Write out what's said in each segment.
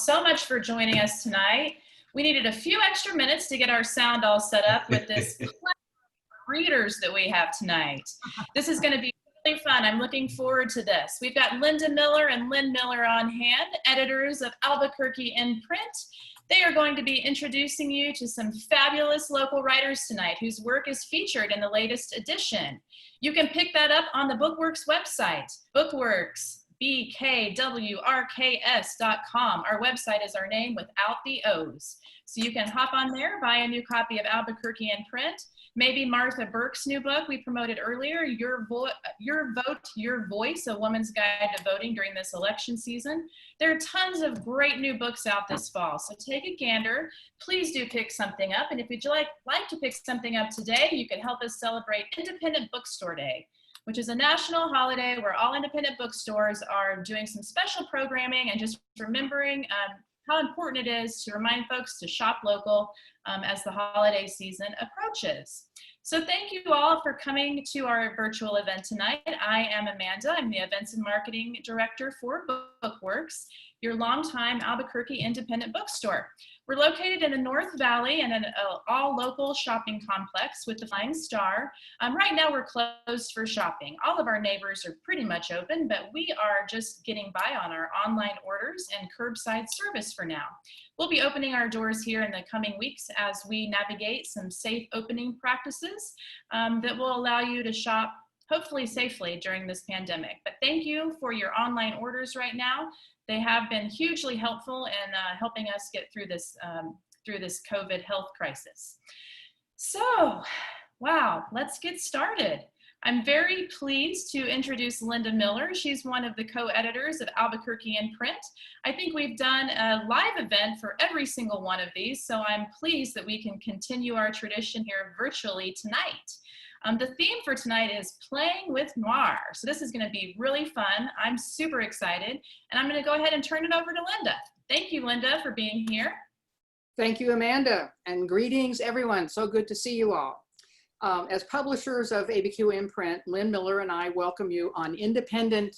so much for joining us tonight. We needed a few extra minutes to get our sound all set up with this readers that we have tonight. This is going to be really fun. I'm looking forward to this. We've got Lynda Miller and Lynn Miller on hand, editors of Albuquerque In Print. They are going to be introducing you to some fabulous local writers tonight whose work is featured in the latest edition. You can pick that up on the Bookworks website, Bookworks, BKWRKS.com. Our website is our name without the O's. So you can hop on there, buy a new copy of Albuquerque In Print. Maybe Martha Burke's new book we promoted earlier, Your Vote, Your Voice, A Woman's Guide to Voting During This Election Season. There are tons of great new books out this fall, so take a gander. Please do pick something up, and if you'd like to pick something up today, you can help us celebrate Independent Bookstore Day, which is a national holiday where all independent bookstores are doing some special programming and just remembering how important it is to remind folks to shop local as the holiday season approaches. So thank you all for coming to our virtual event tonight. I am Amanda. I'm the Events and Marketing Director for Bookworks, your longtime Albuquerque independent bookstore. We're located in the North Valley in an all-local shopping complex with the Flying Star. Right now we're closed for shopping. All of our neighbors are pretty much open, but we are just getting by on our online orders and curbside service for now. We'll be opening our doors here in the coming weeks as we navigate some safe opening practices that will allow you to shop hopefully safely during this pandemic. But thank you for your online orders right now. They have been hugely helpful in helping us get through this COVID health crisis. So, wow, let's get started. I'm very pleased to introduce Lynda Miller. She's one of the co-editors of Albuquerque In Print. I think we've done a live event for every single one of these, so I'm pleased that we can continue our tradition here virtually tonight. The theme for tonight is playing with Noir. So this is going to be really fun. I'm super excited, and I'm going to go ahead and turn it over to Lynda. Thank you, Lynda, for being here. Thank you, Amanda, and greetings, everyone. So good to see you all. As publishers of ABQ In Print, Lynn Miller and I welcome you on Independent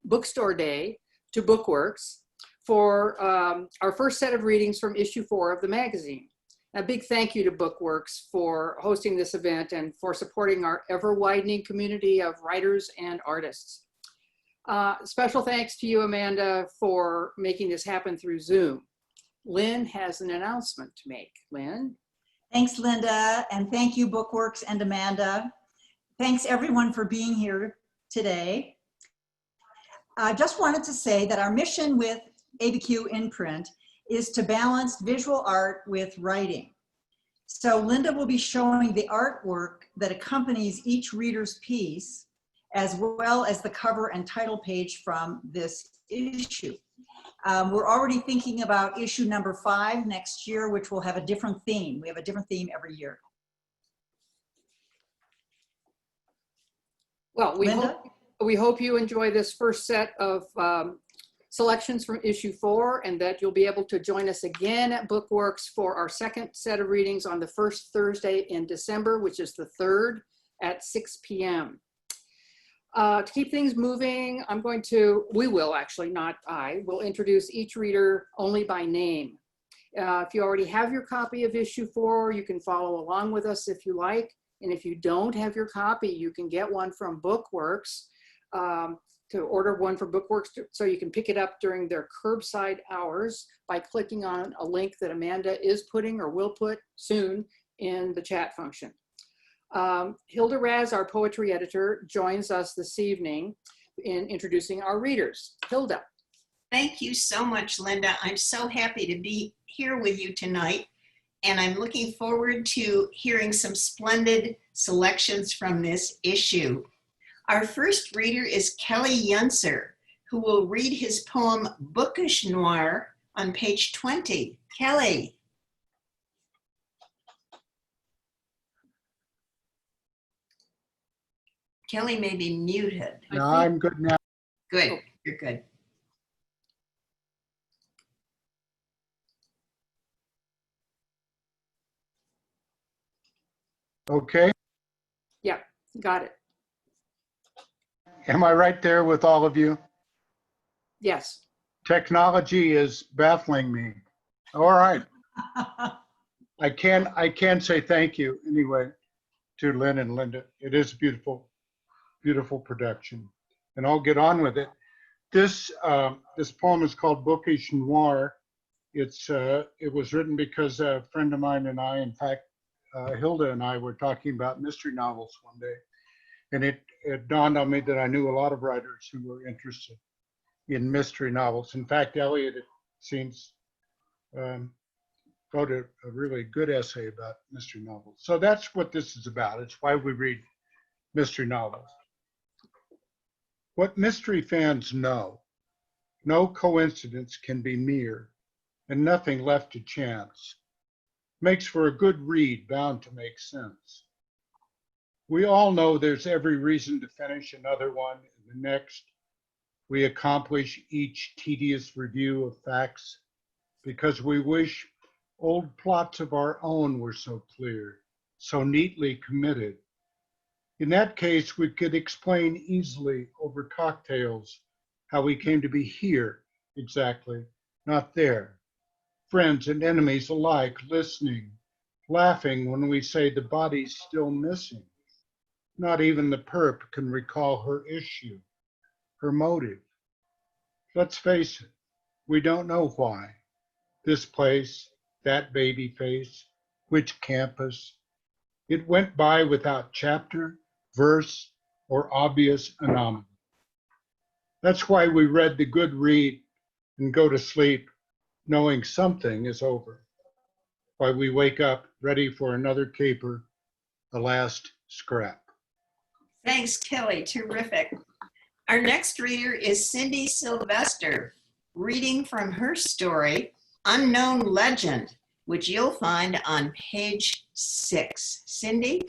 Bookstore Day to Bookworks for our first set of readings from issue 4 of the magazine. A big thank you to Bookworks for hosting this event and for supporting our ever-widening community of writers and artists. Special thanks to you, Amanda, for making this happen through Zoom. Lynn has an announcement to make. Lynn? Thanks, Lynda, and thank you, Bookworks and Amanda. Thanks, everyone, for being here today. I just wanted to say that our mission with ABQ In Print is to balance visual art with writing. So Lynda will be showing the artwork that accompanies each reader's piece, as well as the cover and title page from this issue. We're already thinking about issue number 5 next year, which will have a different theme. We have a different theme every year. Well, we hope you enjoy this first set of selections from issue 4 and that you'll be able to join us again at Bookworks for our second set of readings on the first Thursday in December, which is the 3rd at 6 p.m. To keep things moving, we will actually, not I, will introduce each reader only by name. If you already have your copy of issue 4, you can follow along with us if you like. And if you don't have your copy, you can get one from Bookworks, to order one from Bookworks so you can pick it up during their curbside hours by clicking on a link that Amanda is putting or will put soon in the chat function. Hilda Raz, our poetry editor, joins us this evening in introducing our readers. Hilda. Thank you so much, Lynda. I'm so happy to be here with you tonight, and I'm looking forward to hearing some splendid selections from this issue. Our first reader is Kelly Yenser, who will read his poem Bookish Noir on page 20. Kelly. Kelly may be muted. No, I'm good now. Good, you're good. Okay. Yeah, got it. Am I right there with all of you? Yes. Technology is baffling me. All right. I can say thank you anyway to Lynn and Lynda. It is beautiful, beautiful production. And I'll get on with it. This poem is called Bookish Noir. It was written because a friend of mine and I, in fact, Hilda and I were talking about mystery novels one day. And it dawned on me that I knew a lot of writers who were interested in mystery novels. In fact, Elliot, it seems, wrote a really good essay about mystery novels. So that's what this is about. It's why we read mystery novels. What mystery fans know, no coincidence can be mere, and nothing left to chance. Makes for a good read, bound to make sense. We all know there's every reason to finish another one and the next. We accomplish each tedious review of facts because we wish old plots of our own were so clear, so neatly committed. In that case, we could explain easily over cocktails how we came to be here exactly, not there. Friends and enemies alike listening, laughing when we say the body's still missing. Not even the perp can recall her issue, her motive. Let's face it, we don't know why. This place, that baby face, which campus. It went by without chapter, verse, or obvious anomaly. That's why we read the good read and go to sleep knowing something is over. Why we wake up ready for another caper, the last scrap. Thanks, Kelly. Terrific. Our next reader is Cindy Sylvester, reading from her story, Unknown Legend, which you'll find on page 6. Cindy?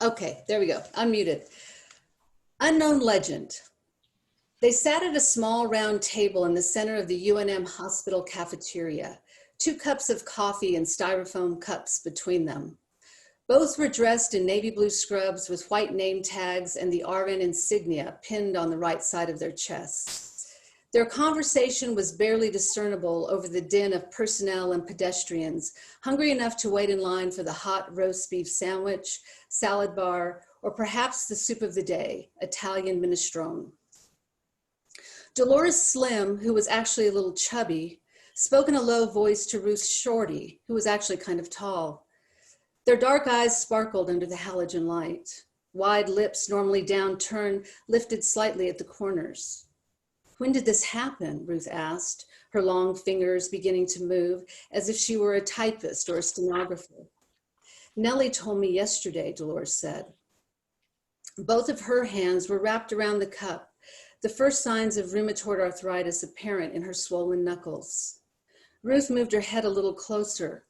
Okay, there we go. Unmuted. Unknown Legend. They sat at a small round table in the center of the UNM hospital cafeteria, 2 cups of coffee and styrofoam cups between them. Both were dressed in navy blue scrubs with white name tags and the RN insignia pinned on the right side of their chests. Their conversation was barely discernible over the din of personnel and pedestrians, hungry enough to wait in line for the hot roast beef sandwich, salad bar, or perhaps the soup of the day, Italian minestrone. Dolores Slim, who was actually a little chubby, spoke in a low voice to Ruth Shorty, who was actually kind of tall. Their dark eyes sparkled under the halogen light. Wide lips, normally downturned, lifted slightly at the corners. When did this happen? Ruth asked, her long fingers beginning to move as if she were a typist or a stenographer. Nellie told me yesterday, Dolores said. Both of her hands were wrapped around the cup, the first signs of rheumatoid arthritis apparent in her swollen knuckles. Ruth moved her head a little closer.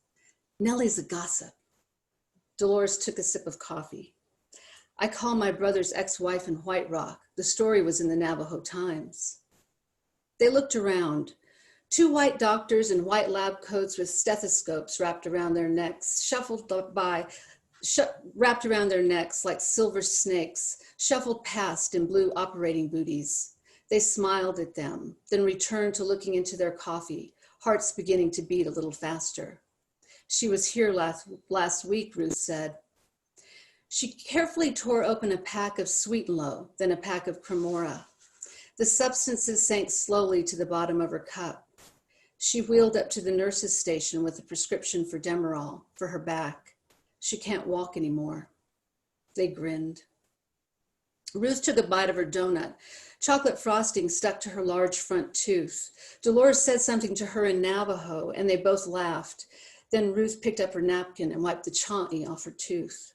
Nellie's a gossip. Dolores took a sip of coffee. I call my brother's ex-wife in White Rock. The story was in the Navajo Times. They looked around. 2 white doctors in white lab coats with stethoscopes wrapped around their necks, wrapped around their necks like silver snakes, shuffled past in blue operating booties. They smiled at them, then returned to looking into their coffee, hearts beginning to beat a little faster. She was here last week, Ruth said. She carefully tore open a pack of Sweet and Low, then a pack of Cremora. The substances sank slowly to the bottom of her cup. She wheeled up to the nurse's station with a prescription for Demerol for her back. She can't walk anymore. They grinned. Ruth took a bite of her donut. Chocolate frosting stuck to her large front tooth. Dolores said something to her in Navajo, and they both laughed. Then Ruth picked up her napkin and wiped the cha'i off her tooth.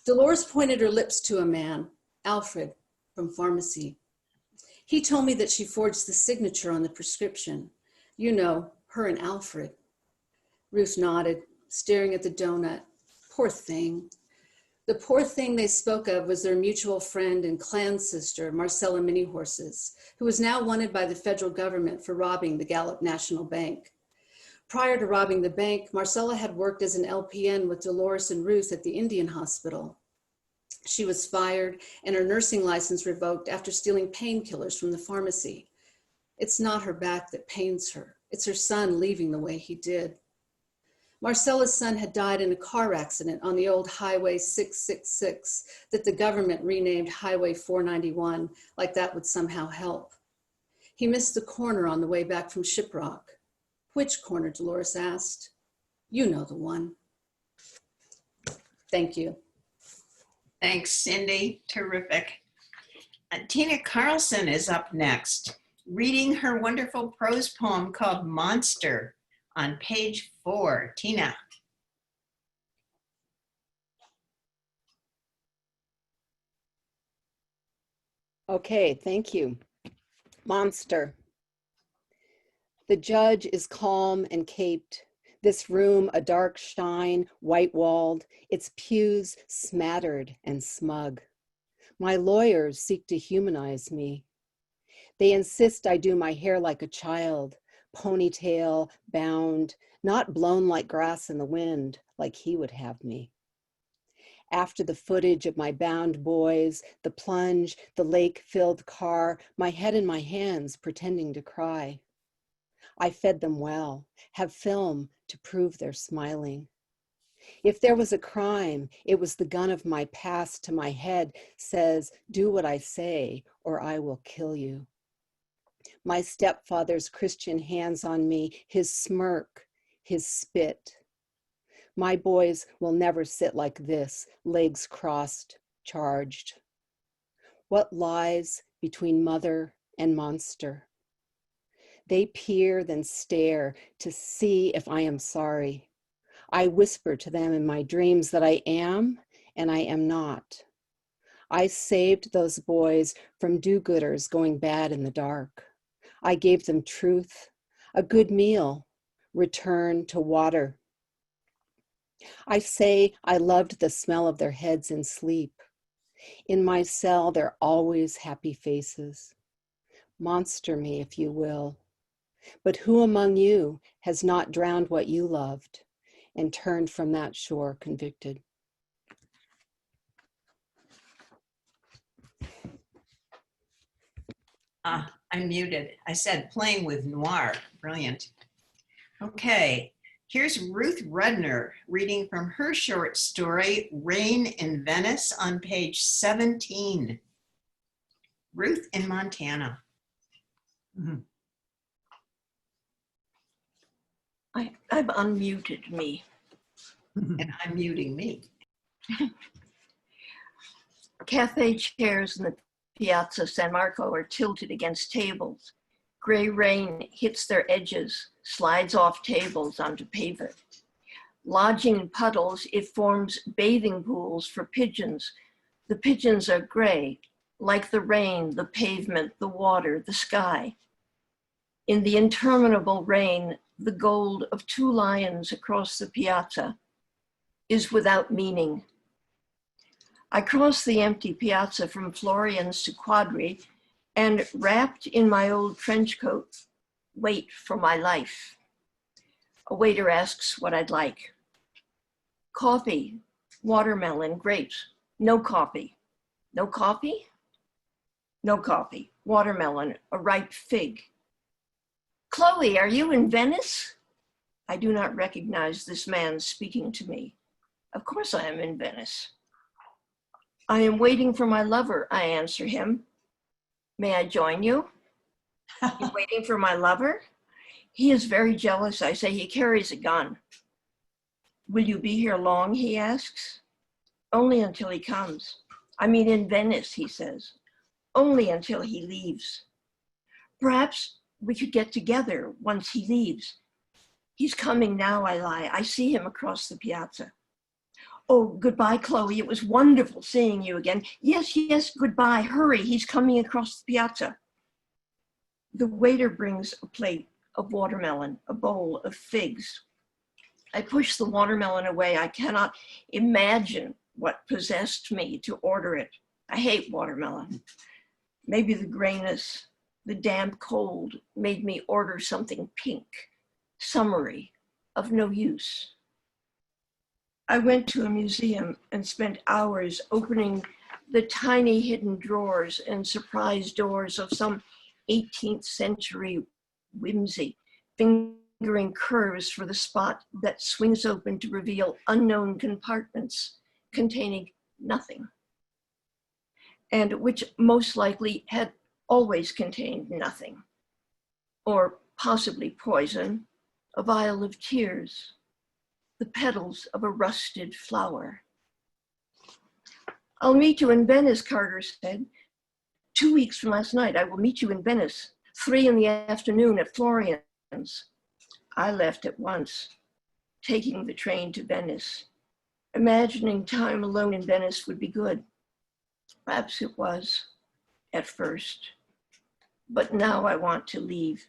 Dolores pointed her lips to a man, Alfred, from pharmacy. He told me that she forged the signature on the prescription. You know, her and Alfred. Ruth nodded, staring at the donut. Poor thing. The poor thing they spoke of was their mutual friend and clan sister, Marcella Minihorses, who was now wanted by the federal government for robbing the Gallup National Bank. Prior to robbing the bank, Marcella had worked as an LPN with Dolores and Ruth at the Indian hospital. She was fired and her nursing license revoked after stealing painkillers from the pharmacy. It's not her back that pains her. It's her son leaving the way he did. Marcella's son had died in a car accident on the old Highway 666 that the government renamed Highway 491, like that would somehow help. He missed the corner on the way back from Shiprock. Which corner, Dolores asked. You know the one. Thank you. Thanks, Cindy. Terrific. Tina Carlson is up next, reading her wonderful prose poem called Monster on page 4. Tina. Okay, thank you. Monster. The judge is calm and caped. This room a dark shine, white-walled, its pews smattered and smug. My lawyers seek to humanize me. They insist I do my hair like a child, ponytail, bound, not blown like grass in the wind, like he would have me. After the footage of my bound boys, the plunge, the lake-filled car, my head in my hands pretending to cry. I fed them well, have film to prove they're smiling. If there was a crime, it was the gun of my past to my head says, do what I say or I will kill you. My stepfather's Christian hands on me, his smirk, his spit. My boys will never sit like this, legs crossed, charged. What lies between mother and monster? They peer, then stare to see if I am sorry. I whisper to them in my dreams that I am and I am not. I saved those boys from do-gooders going bad in the dark. I gave them truth, a good meal, return to water. I say I loved the smell of their heads in sleep. In my cell, they're always happy faces. Monster me, if you will. But who among you has not drowned what you loved and turned from that shore convicted? I'm muted. I said playing with Noir. Brilliant. Okay, here's Ruth Rudner reading from her short story, Rain in Venice, on page 17. Ruth in Montana. I've unmuted me. And I'm muting me. Cafe chairs in the Piazza San Marco are tilted against tables. Gray rain hits their edges, slides off tables onto pavement. Lodging in puddles, it forms bathing pools for pigeons. The pigeons are gray, like the rain, the pavement, the water, the sky. In the interminable rain, the gold of 2 lions across the piazza is without meaning. I cross the empty piazza from Florian's to Quadri and, wrapped in my old trench coat, wait for my life. A waiter asks what I'd like. Coffee, watermelon, grapes. No coffee. No coffee? No coffee. Watermelon, a ripe fig. Chloe, are you in Venice? I do not recognize this man speaking to me. Of course I am in Venice. I am waiting for my lover, I answer him. May I join you? You're waiting for my lover? He is very jealous, I say. He carries a gun. Will you be here long, he asks. Only until he comes. I mean in Venice, he says. Only until he leaves. Perhaps we could get together once he leaves. He's coming now, I lie. I see him across the piazza. Oh, goodbye, Chloe. It was wonderful seeing you again. Yes, yes, goodbye. Hurry, he's coming across the piazza. The waiter brings a plate of watermelon, a bowl of figs. I push the watermelon away. I cannot imagine what possessed me to order it. I hate watermelon. Maybe the grayness, the damp cold made me order something pink, summery, of no use. I went to a museum and spent hours opening the tiny hidden drawers and surprise doors of some 18th century whimsy, fingering curves for the spot that swings open to reveal unknown compartments containing nothing, and which most likely had always contained nothing, or possibly poison, a vial of tears, the petals of a rusted flower. I'll meet you in Venice, Carter said. 2 weeks from last night, I will meet you in Venice, 3 in the afternoon at Florian's. I left at once, taking the train to Venice, imagining time alone in Venice would be good. Perhaps it was at first, but now I want to leave.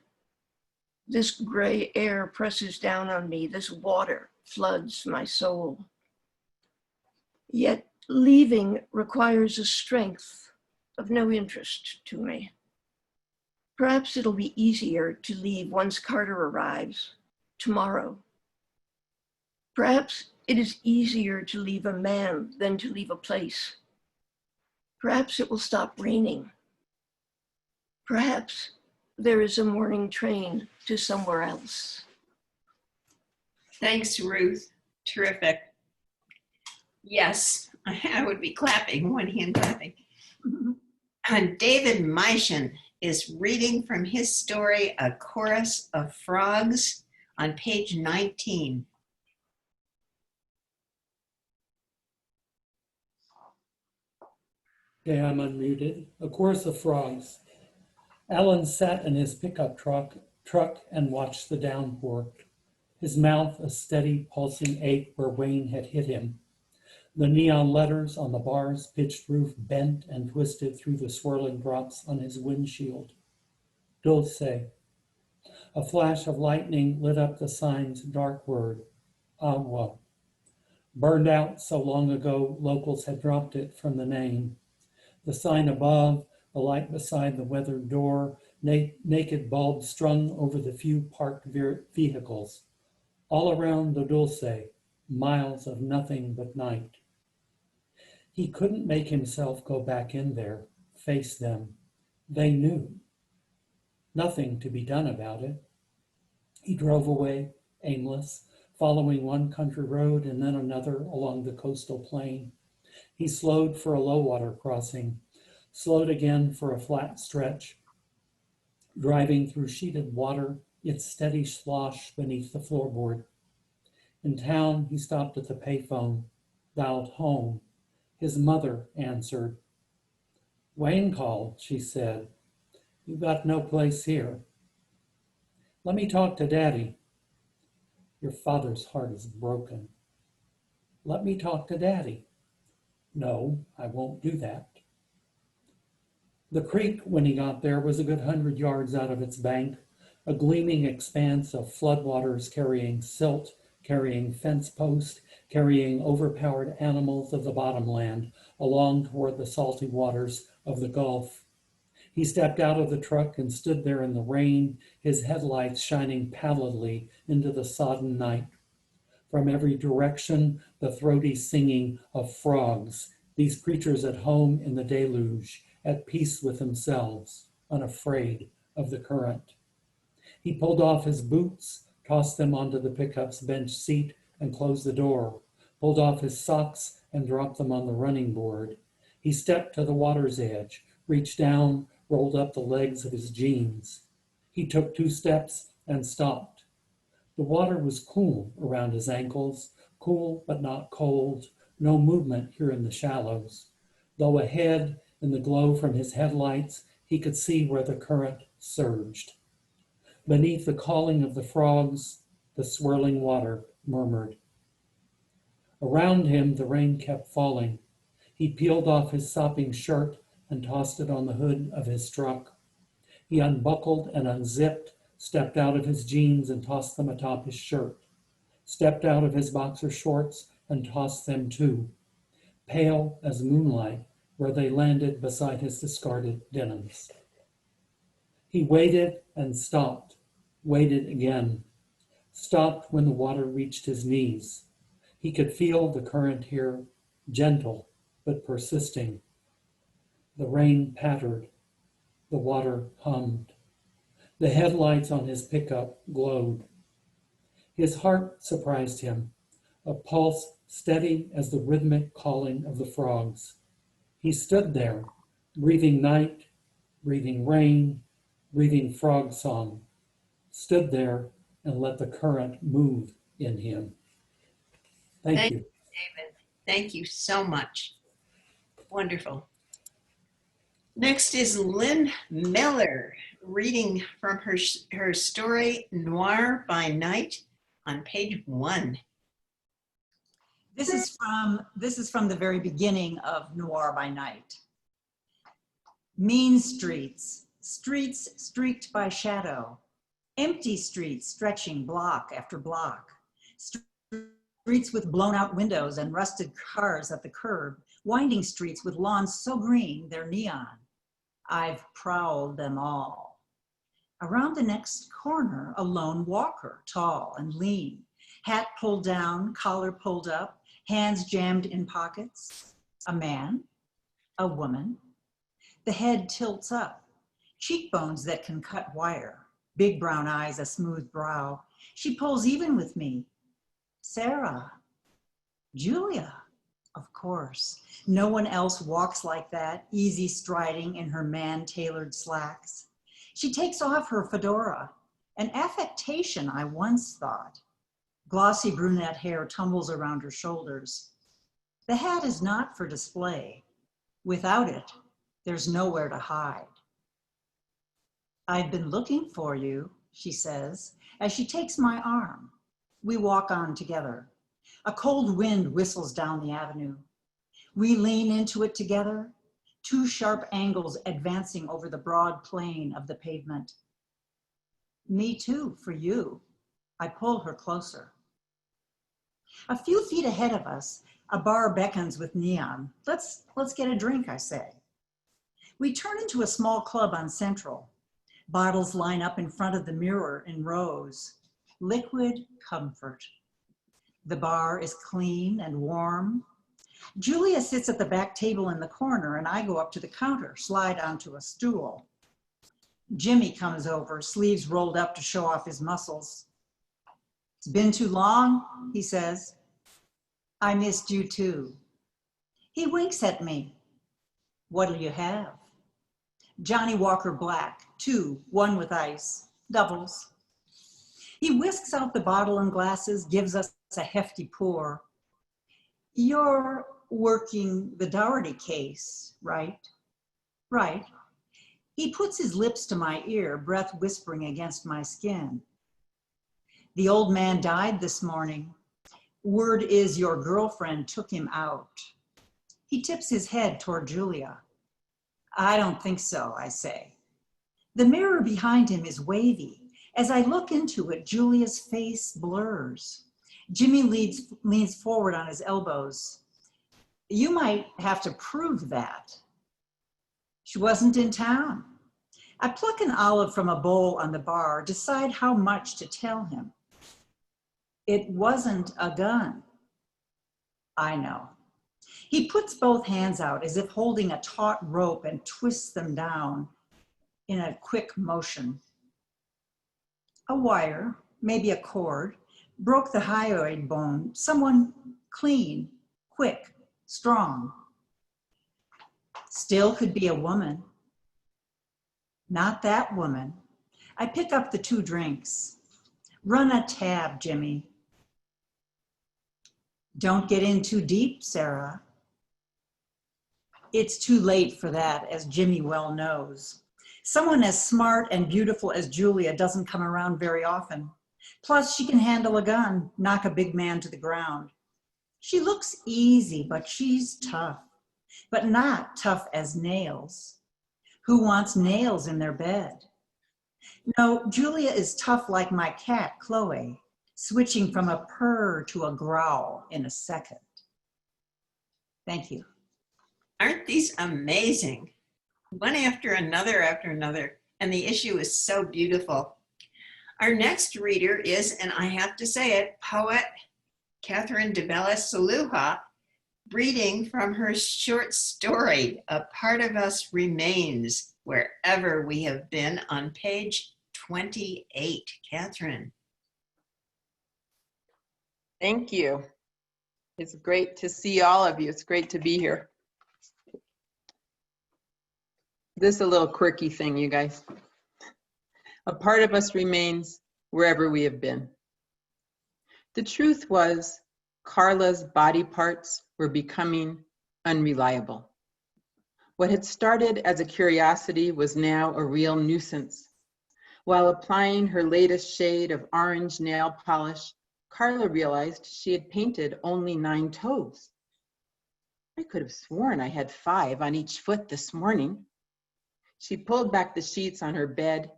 This gray air presses down on me, this water floods my soul. Yet leaving requires a strength of no interest to me. Perhaps it'll be easier to leave once Carter arrives tomorrow. Perhaps it is easier to leave a man than to leave a place. Perhaps it will stop raining. Perhaps there is a morning train to somewhere else. Thanks, Ruth. Terrific. Yes, I would be clapping, one hand clapping. And David Meischen is reading from his story, A Chorus of Frogs, on page 19. Okay, I'm unmuted. A Chorus of Frogs. Alan sat in his pickup truck and watched the downpour. His mouth a steady pulsing ache where Wayne had hit him. The neon letters on the bar's pitched roof bent and twisted through the swirling drops on his windshield. Dulce. A flash of lightning lit up the sign's dark word, agua. Burned out so long ago, locals had dropped it from the name. The sign above, the light beside the weathered door, naked bulbs strung over the few parked vehicles. All around the Dulce, miles of nothing but night. He couldn't make himself go back in there, face them. They knew. Nothing to be done about it. He drove away, aimless, following one country road and then another along the coastal plain. He slowed for a low water crossing, slowed again for a flat stretch, driving through sheeted water, its steady slosh beneath the floorboard. In town, he stopped at the payphone, dialed home. His mother answered. Wayne called, she said. You got no place here. Let me talk to Daddy. Your father's heart is broken. Let me talk to Daddy. No, I won't do that. The creek, when he got there, was a good 100 yards out of its bank, a gleaming expanse of floodwaters carrying silt, carrying fence posts, carrying overpowered animals of the bottomland along toward the salty waters of the Gulf. He stepped out of the truck and stood there in the rain, his headlights shining pallidly into the sodden night. From every direction, the throaty singing of frogs, these creatures at home in the deluge, at peace with themselves, unafraid of the current. He pulled off his boots, tossed them onto the pickup's bench seat and closed the door, pulled off his socks and dropped them on the running board. He stepped to the water's edge, reached down, rolled up the legs of his jeans. He took 2 steps and stopped. The water was cool around his ankles, cool but not cold, no movement here in the shallows. Though ahead, in the glow from his headlights, he could see where the current surged. Beneath the calling of the frogs, the swirling water murmured. Around him, the rain kept falling. He peeled off his sopping shirt and tossed it on the hood of his truck. He unbuckled and unzipped, stepped out of his jeans and tossed them atop his shirt, stepped out of his boxer shorts and tossed them too, pale as moonlight where they landed beside his discarded denims. He waited and stopped, waited again. stopped when the water reached his knees. He could feel the current here, gentle but persisting. The rain pattered. The water hummed. The headlights on his pickup glowed. His heart surprised him, a pulse steady as the rhythmic calling of the frogs. He stood there, breathing night, breathing rain, breathing frog song. Stood there and let the current move in him. Thank you. David. Thank you so much. Wonderful. Next is Lynn Miller, reading from her story, Noir by Night, on page 1. This is from the very beginning of Noir by Night. Mean streets, streets streaked by shadow, empty streets stretching block after block, streets with blown out windows and rusted cars at the curb, winding streets with lawns so green they're neon. I've prowled them all. Around the next corner, a lone walker, tall and lean, hat pulled down, collar pulled up, hands jammed in pockets. A man, a woman. The head tilts up, cheekbones that can cut wire, big brown eyes, a smooth brow. She pulls even with me. Sarah, Julia, of course. No one else walks like that, easy striding in her man-tailored slacks. She takes off her fedora, an affectation I once thought. Glossy brunette hair tumbles around her shoulders. The hat is not for display. Without it, there's nowhere to hide. I've been looking for you, she says, as she takes my arm. We walk on together. A cold wind whistles down the avenue. We lean into it together, two sharp angles advancing over the broad plane of the pavement. Me too, for you. I pull her closer. A few feet ahead of us, a bar beckons with neon. Let's get a drink, I say. We turn into a small club on Central. Bottles line up in front of the mirror in rows. Liquid comfort. The bar is clean and warm. Julia sits at the back table in the corner and I go up to the counter, slide onto a stool. Jimmy comes over, sleeves rolled up to show off his muscles. It's been too long, he says. I missed you too. He winks at me. What'll you have? Johnny Walker Black, 2, 1 with ice, doubles. He whisks out the bottle and glasses, gives us a hefty pour. You're working the Dougherty case, right? Right. He puts his lips to my ear, breath whispering against my skin. The old man died this morning. Word is your girlfriend took him out. He tips his head toward Julia. I don't think so, I say. The mirror behind him is wavy. As I look into it, Julia's face blurs. Jimmy leans forward on his elbows. You might have to prove that. She wasn't in town. I pluck an olive from a bowl on the bar, decide how much to tell him. It wasn't a gun. I know. He puts both hands out as if holding a taut rope and twists them down in a quick motion. A wire, maybe a cord, broke the hyoid bone. Someone clean, quick, strong. Still could be a woman. Not that woman. I pick up the 2 drinks. Run a tab, Jimmy. Don't get in too deep, Sarah. It's too late for that, as Jimmy well knows. Someone as smart and beautiful as Julia doesn't come around very often. Plus, she can handle a gun, knock a big man to the ground. She looks easy, but she's tough. But not tough as nails. Who wants nails in their bed? No, Julia is tough like my cat, Chloe, switching from a purr to a growl in a second. Thank you. Aren't these amazing? One after another, and the issue is so beautiful. Our next reader is, and I have to say it, poet Katherine Seluja, reading from her short story, A Part of Us Remains, Wherever We Have Been, on page 28. Katherine. Thank you. It's great to see all of you. It's great to be here. This is a little quirky thing, you guys. A part of us remains wherever we have been. The truth was, Carla's body parts were becoming unreliable. What had started as a curiosity was now a real nuisance. While applying her latest shade of orange nail polish, Carla realized she had painted only 9 toes. I could have sworn I had 5 on each foot this morning. She pulled back the sheets on her bed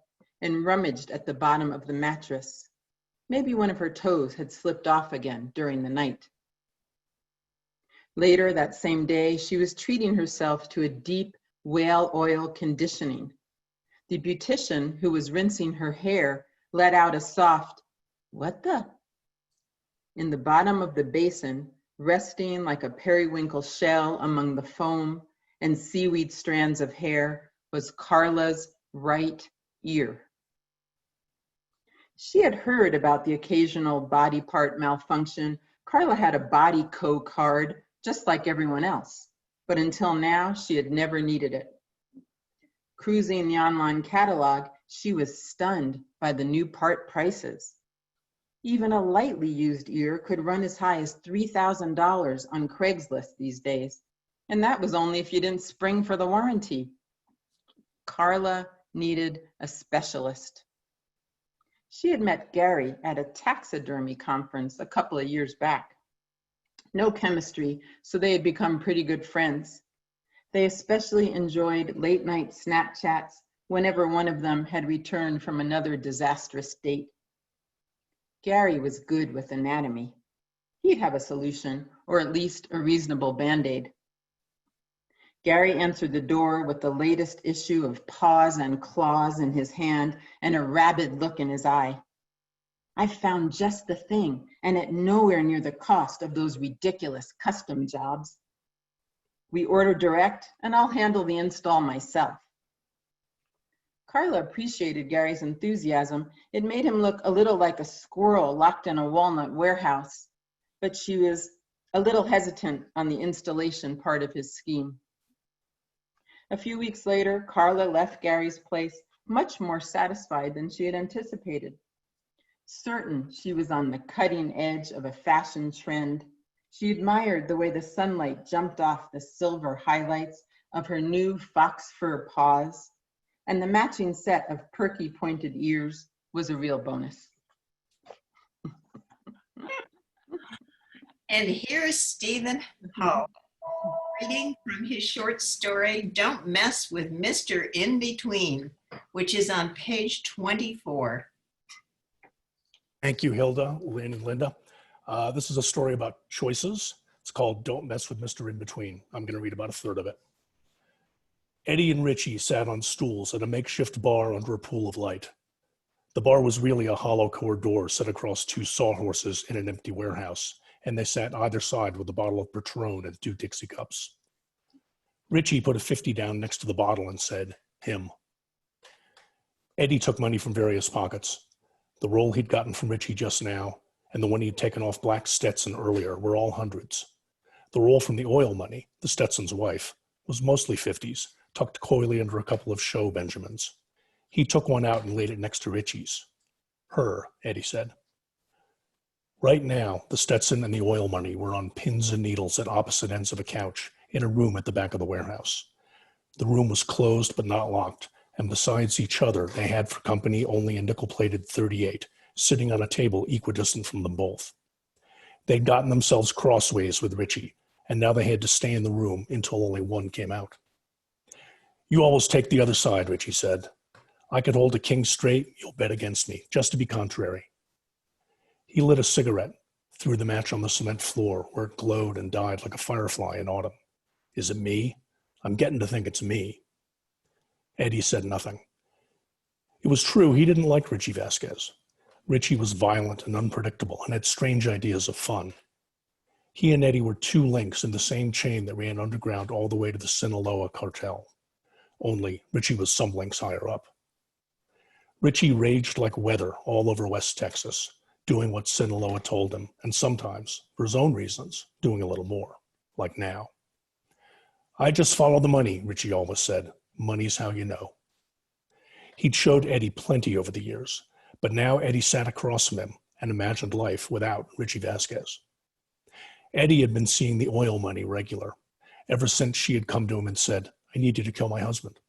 and rummaged at the bottom of the mattress. Maybe one of her toes had slipped off again during the night. Later that same day, she was treating herself to a deep whale oil conditioning. The beautician who was rinsing her hair let out a soft, "What the?" In the bottom of the basin, resting like a periwinkle shell among the foam and seaweed strands of hair, was Carla's right ear. She had heard about the occasional body part malfunction. Carla had a body card, just like everyone else, but until now, she had never needed it. Cruising the online catalog, she was stunned by the new part prices. Even a lightly used ear could run as high as $3,000 on Craigslist these days, and that was only if you didn't spring for the warranty. Carla needed a specialist. She had met Gary at a taxidermy conference a couple of years back. No chemistry, so they had become pretty good friends. They especially enjoyed late night Snapchats whenever one of them had returned from another disastrous date. Gary was good with anatomy. He'd have a solution, or at least a reasonable Band-Aid. Gary answered the door with the latest issue of Paws and Claws in his hand and a rabid look in his eye. "I found just the thing, and at nowhere near the cost of those ridiculous custom jobs. We order direct, and I'll handle the install myself." Carla appreciated Gary's enthusiasm. It made him look a little like a squirrel locked in a walnut warehouse, but she was a little hesitant on the installation part of his scheme. A few weeks later, Carla left Gary's place much more satisfied than she had anticipated. Certain she was on the cutting edge of a fashion trend, she admired the way the sunlight jumped off the silver highlights of her new fox fur paws, and the matching set of perky pointed ears was a real bonus. And here's Stephen Hull, reading from his short story, Don't Mess with Mr. In Between, which is on page 24. Thank you, Hilda, Lynn, and Linda. This is a story about choices. It's called Don't Mess with Mr. In Between. I'm going to read about a third of it. Eddie and Richie sat on stools at a makeshift bar under a pool of light. The bar was really a hollow core door set across 2 sawhorses in an empty warehouse, and they sat either side with a bottle of Patron and 2 Dixie cups. Richie put a 50 down next to the bottle and said, "Him." Eddie took money from various pockets. The roll he'd gotten from Richie just now and the one he'd taken off Black Stetson earlier were all hundreds. The roll from the oil money, the Stetson's wife, was mostly 50s, tucked coyly under a couple of show Benjamins. He took one out and laid it next to Richie's. "Her," Eddie said. Right now, the Stetson and the oil money were on pins and needles at opposite ends of a couch in a room at the back of the warehouse. The room was closed but not locked, and besides each other, they had for company only a nickel-plated .38, sitting on a table equidistant from them both. They'd gotten themselves crossways with Richie, and now they had to stay in the room until only one came out. "You always take the other side," Richie said. "I could hold a king straight, you'll bet against me, just to be contrary." He lit a cigarette, threw the match on the cement floor where it glowed and died like a firefly in autumn. "Is it me? I'm getting to think it's me." Eddie said nothing. It was true he didn't like Richie Vasquez. Richie was violent and unpredictable and had strange ideas of fun. He and Eddie were two links in the same chain that ran underground all the way to the Sinaloa cartel. Only Richie was some links higher up. Richie raged like weather all over West Texas, doing what Sinaloa told him, and sometimes, for his own reasons, doing a little more, like now. I just follow the money, Richie always said. Money's how you know. He'd showed Eddie plenty over the years, but now Eddie sat across from him and imagined life without Richie Vasquez. Eddie had been seeing the oil money regular, ever since she had come to him and said, I need you to kill my husband.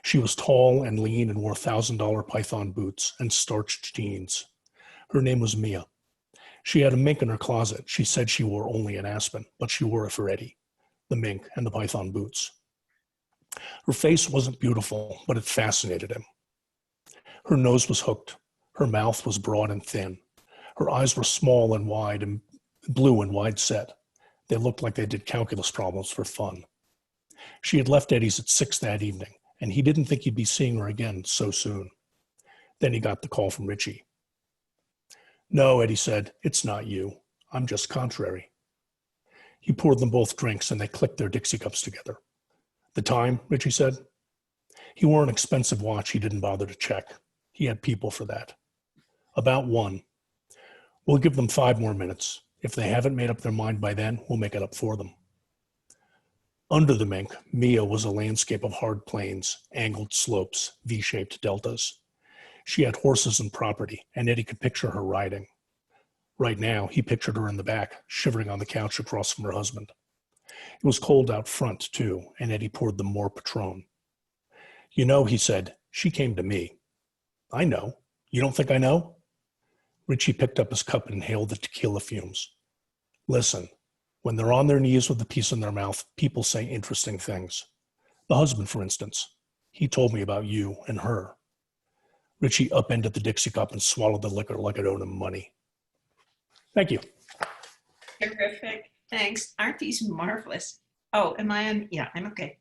She was tall and lean and wore $1,000 python boots and starched jeans. Her name was Mia. She had a mink in her closet. She said she wore only an aspen, but she wore it for Eddie, the mink and the python boots. Her face wasn't beautiful, but it fascinated him. Her nose was hooked. Her mouth was broad and thin. Her eyes were small and wide and blue and wide set. They looked like they did calculus problems for fun. She had left Eddie's at 6 that evening, and he didn't think he'd be seeing her again so soon. Then he got the call from Richie. No, Eddie said, it's not you. I'm just contrary. He poured them both drinks and they clicked their Dixie cups together. The time, Richie said. He wore an expensive watch he didn't bother to check. He had people for that. About 1. We'll give them 5 more minutes. If they haven't made up their mind by then, we'll make it up for them. Under the mink, Mia was a landscape of hard plains, angled slopes, V-shaped deltas. She had horses and property, and Eddie could picture her riding. Right now, he pictured her in the back, shivering on the couch across from her husband. It was cold out front, too, and Eddie poured them more Patron. You know, he said, she came to me. I know. You don't think I know? Richie picked up his cup and inhaled the tequila fumes. Listen, when they're on their knees with a piece in their mouth, people say interesting things. The husband, for instance. He told me about you and her. Richie upended the Dixie cup and swallowed the liquor like it owed him money. Thank you. Terrific. Thanks. Aren't these marvelous? Oh, am I on? Yeah, I'm okay.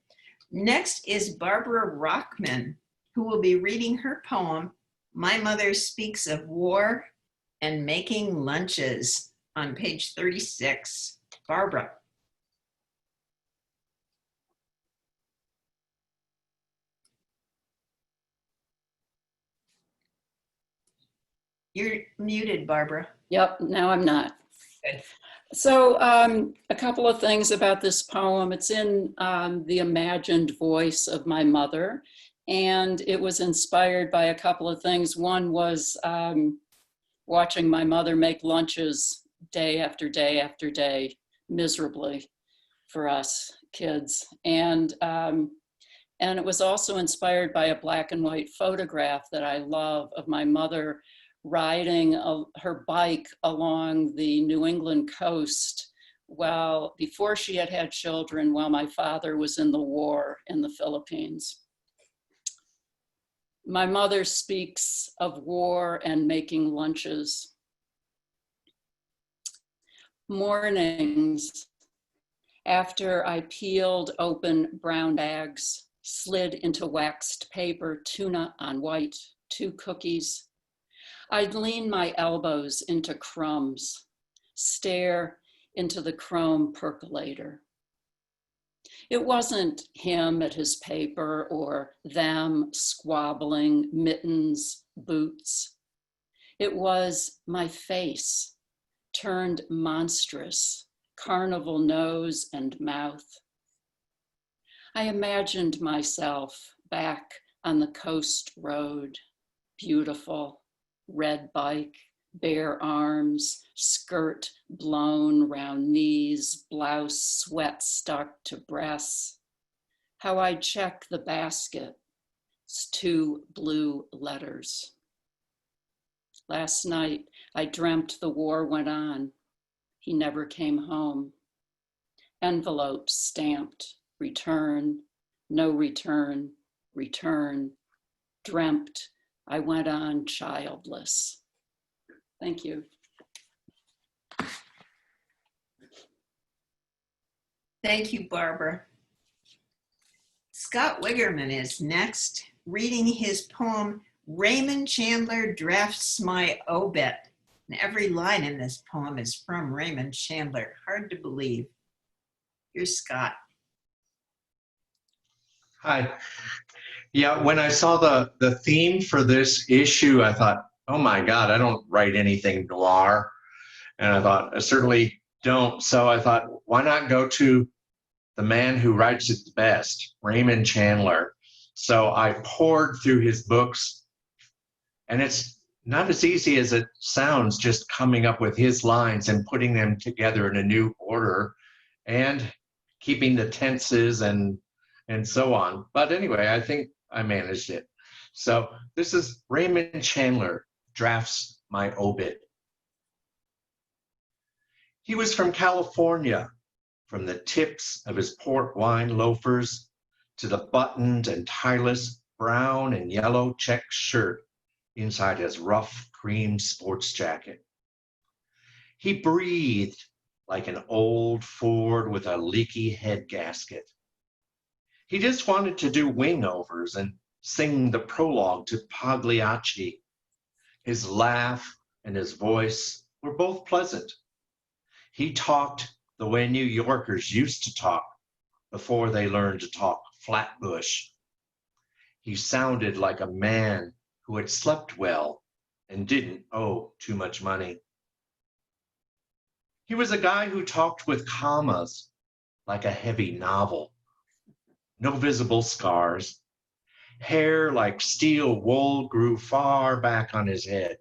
Next is Barbara Rockman, who will be reading her poem, My Mother Speaks of War and Making Lunches, on page 36. Barbara. You're muted, Barbara. Yep, now I'm not. Good. So a couple of things about this poem. It's in the imagined voice of my mother, and it was inspired by a couple of things. One was watching my mother make lunches day after day after day, miserably for us kids. And it was also inspired by a black and white photograph that I love of my mother riding her bike along the New England coast before she had had children, while my father was in the war in the Philippines. My mother speaks of war and making lunches. Mornings, after I peeled open brown bags, slid into waxed paper, tuna on white, 2 cookies, I'd lean my elbows into crumbs, stare into the chrome percolator. It wasn't him at his paper or them squabbling, mittens, boots. It was my face turned monstrous, carnival nose and mouth. I imagined myself back on the coast road, beautiful, red bike, bare arms, skirt blown round knees, blouse sweat stuck to breasts. How I'd check the basket, 2 blue letters. Last night, I dreamt the war went on. He never came home. Envelopes stamped, return, no return, return. Dreamt I went on childless. Thank you. Thank you, Barbara. Scott Wiggerman is next, reading his poem, Raymond Chandler drafts my obit. And every line in this poem is from Raymond Chandler. Hard to believe. Here's Scott. Hi. Yeah, when I saw the theme for this issue, I thought, oh my God, I don't write anything noir. And I thought, I certainly don't. So I thought, why not go to the man who writes it the best, Raymond Chandler. So I poured through his books, and it's not as easy as it sounds, just coming up with his lines and putting them together in a new order and keeping the tenses and so on. But anyway, I think I managed it. So this is Raymond Chandler drafts my obit. He was from California, from the tips of his port wine loafers to the buttoned and tieless brown and yellow check shirt inside his rough cream sports jacket. He breathed like an old Ford with a leaky head gasket. He just wanted to do wing-overs and sing the prologue to Pagliacci. His laugh and his voice were both pleasant. He talked the way New Yorkers used to talk before they learned to talk Flatbush. He sounded like a man who had slept well and didn't owe too much money. He was a guy who talked with commas like a heavy novel. No visible scars. Hair like steel wool grew far back on his head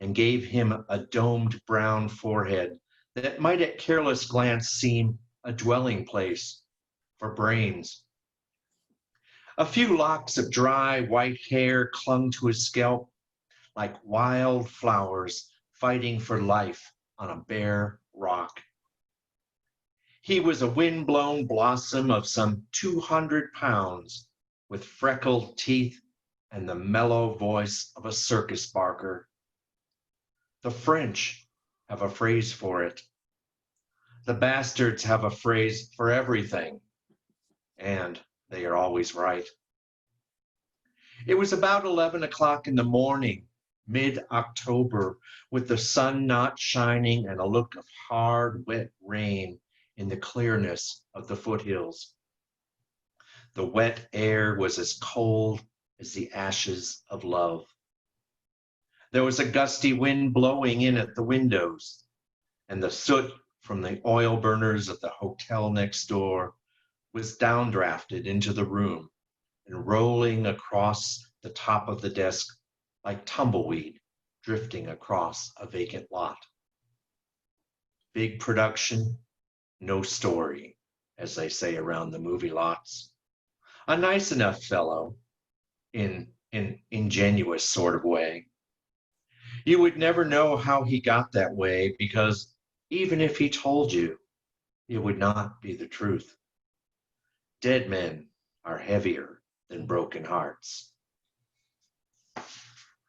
and gave him a domed brown forehead that might at careless glance seem a dwelling place for brains. A few locks of dry white hair clung to his scalp like wild flowers fighting for life on a bare rock. He was a wind-blown blossom of some 200 pounds with freckled teeth and the mellow voice of a circus barker. The French have a phrase for it. The bastards have a phrase for everything, and they are always right. It was about 11 o'clock in the morning, mid-October, with the sun not shining and a look of hard, wet rain in the clearness of the foothills. The wet air was as cold as the ashes of love. There was a gusty wind blowing in at the windows, and the soot from the oil burners of the hotel next door was downdrafted into the room and rolling across the top of the desk like tumbleweed drifting across a vacant lot. Big production, no story, as they say around the movie lots. A nice enough fellow in an ingenuous sort of way. You would never know how he got that way because even if he told you, it would not be the truth. Dead men are heavier than broken hearts.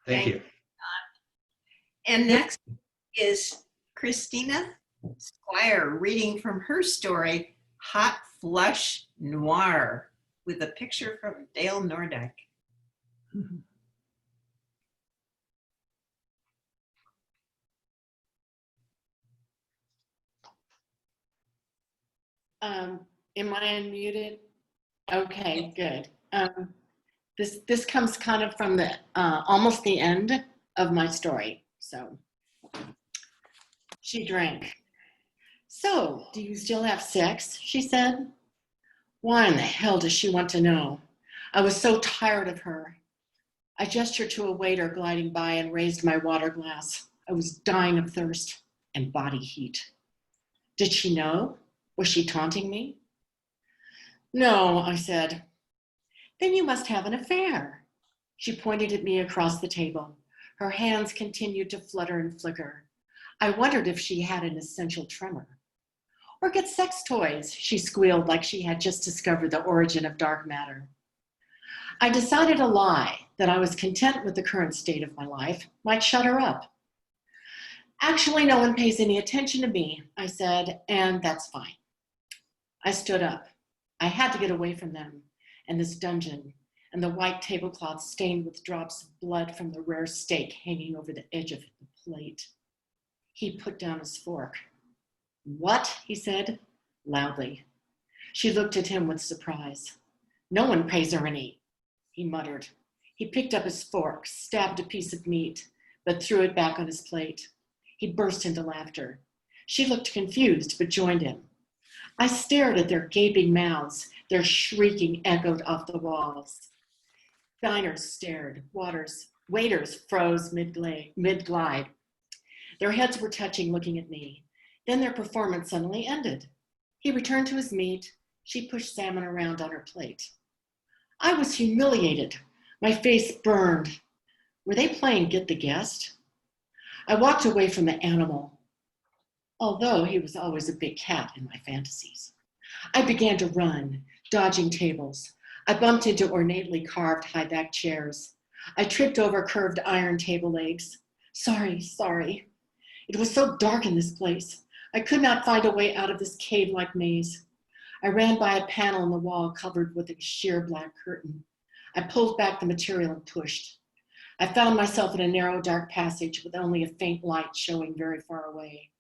Thank you. And next is Christina Squire reading from her story, Hot Flush Noir, with a picture from Dale Nordyke. Am I unmuted? Okay, good. This comes kind of from the almost the end of my story. So she drank. So, do you still have sex? She said. Why in the hell does she want to know? I was so tired of her. I gestured to a waiter gliding by and raised my water glass. I was dying of thirst and body heat. Did she know? Was she taunting me? No, I said. Then you must have an affair. She pointed at me across the table. Her hands continued to flutter and flicker. I wondered if she had an essential tremor. Or get sex toys, she squealed like she had just discovered the origin of dark matter. I decided a lie, that I was content with the current state of my life, might shut her up. Actually, no one pays any attention to me, I said, and that's fine. I stood up. I had to get away from them and this dungeon and the white tablecloth stained with drops of blood from the rare steak hanging over the edge of the plate. He put down his fork. "What?" he said, loudly. She looked at him with surprise. "No one pays her any," he muttered. He picked up his fork, stabbed a piece of meat, but threw it back on his plate. He burst into laughter. She looked confused, but joined him. I stared at their gaping mouths. Their shrieking echoed off the walls. Diners stared. Waiters froze mid-glide. Their heads were touching, looking at me. Then their performance suddenly ended. He returned to his meat. She pushed salmon around on her plate. I was humiliated. My face burned. Were they playing Get the Guest? I walked away from the animal, although he was always a big cat in my fantasies. I began to run, dodging tables. I bumped into ornately carved high-back chairs. I tripped over curved iron table legs. Sorry. It was so dark in this place. I could not find a way out of this cave-like maze. I ran by a panel in the wall covered with a sheer black curtain. I pulled back the material and pushed. I found myself in a narrow, dark passage with only a faint light showing very far away.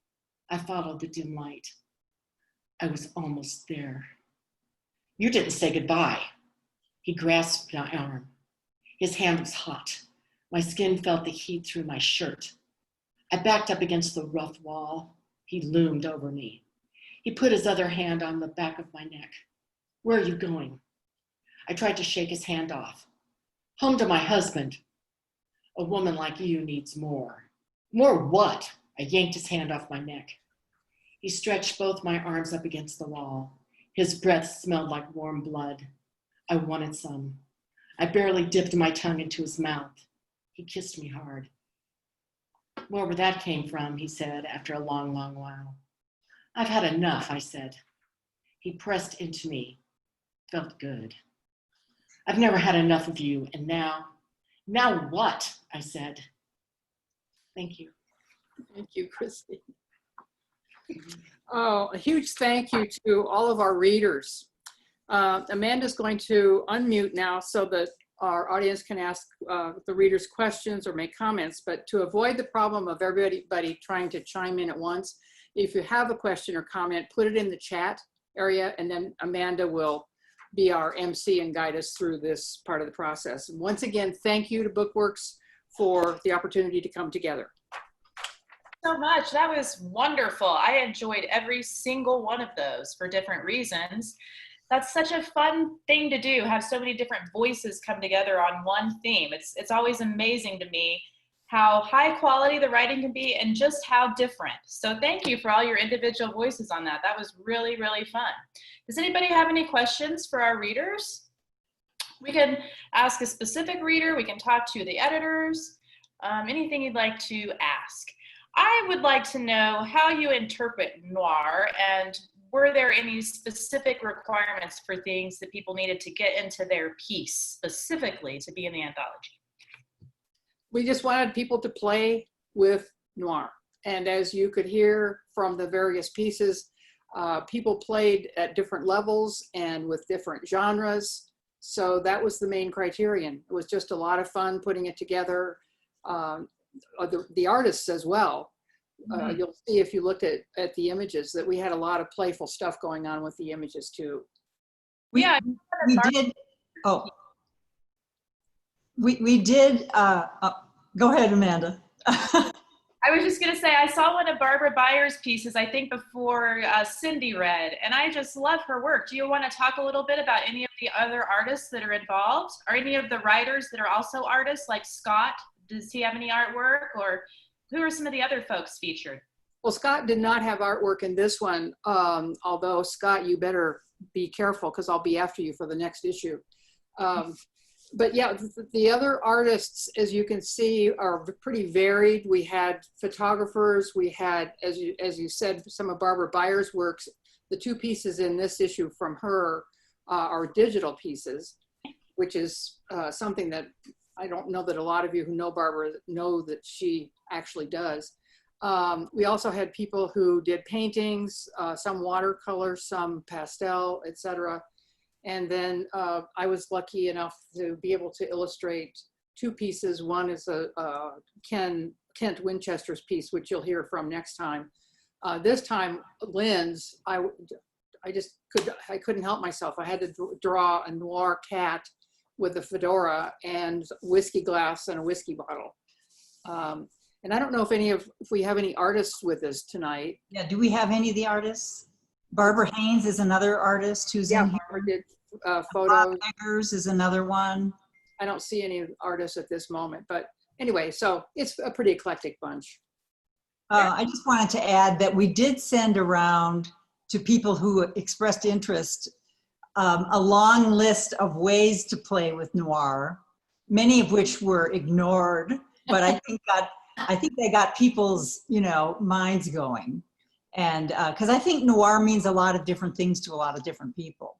I followed the dim light. I was almost there. "You didn't say goodbye." He grasped my arm. His hand was hot. My skin felt the heat through my shirt. I backed up against the rough wall. He loomed over me. He put his other hand on the back of my neck. "Where are you going?" I tried to shake his hand off. "Home to my husband. A woman like you needs more." "More what?" I yanked his hand off my neck. He stretched both my arms up against the wall. His breath smelled like warm blood. I wanted some. I barely dipped my tongue into his mouth. He kissed me hard. "Wherever that came from," he said after a long, long while. "I've had enough," I said. He pressed into me. Felt good. "I've never had enough of you, and now what?" I said. Thank you. Thank you, Christine. Oh, a huge thank you to all of our readers. Amanda's going to unmute now so that our audience can ask the readers questions or make comments, but to avoid the problem of everybody trying to chime in at once, if you have a question or comment, put it in the chat area, and then Amanda will be our MC and guide us through this part of the process. And once again, thank you to Bookworks for the opportunity to come together. So much. That was wonderful. I enjoyed every single one of those for different reasons. That's such a fun thing to do, have so many different voices come together on one theme. It's always amazing to me how high quality the writing can be and just how different. So thank you for all your individual voices on that. That was really, really fun. Does anybody have any questions for our readers? We can ask a specific reader. We can talk to the editors. Anything you'd like to ask. I would like to know how you interpret noir, and were there any specific requirements for things that people needed to get into their piece specifically to be in the anthology? We just wanted people to play with noir. And as you could hear from the various pieces, people played at different levels and with different genres. So that was the main criterion. It was just a lot of fun putting it together. The artists as well. You'll see if you look at the images that we had a lot of playful stuff going on with the images too. We did. Oh, we did. Go ahead, Amanda. I was just gonna say, I saw one of Barbara Byers' pieces, I think before Cindy read, and I just love her work. Do you want to talk a little bit about any of the other artists that are involved? Or any of the writers that are also artists, like Scott? Does he have any artwork? Or who are some of the other folks featured? Well, Scott did not have artwork in this one, although Scott, you better be careful because I'll be after you for the next issue. But yeah, the other artists, as you can see, are pretty varied. We had photographers, we had, as you said, some of Barbara Byers' works. The two pieces in this issue from her are digital pieces, which is something that I don't know that a lot of you who know Barbara know that she actually does. We also had people who did paintings, some watercolor, some pastel, etc. And then I was lucky enough to be able to illustrate 2 pieces. One is a Kent Winchester's piece, which you'll hear from next time. This time, Lynn's, I couldn't help myself. I had to draw a noir cat with a fedora and whiskey glass and a whiskey bottle. And I don't know if we have any artists with us tonight. Yeah, do we have any of the artists? Barbara Haynes is another artist who's in here. Barbara did photos. Eggers is another one. I don't see any artists at this moment, but anyway, so it's a pretty eclectic bunch. I just wanted to add that we did send around to people who expressed interest a long list of ways to play with noir, many of which were ignored, but I think they got people's, minds going. And because I think noir means a lot of different things to a lot of different people.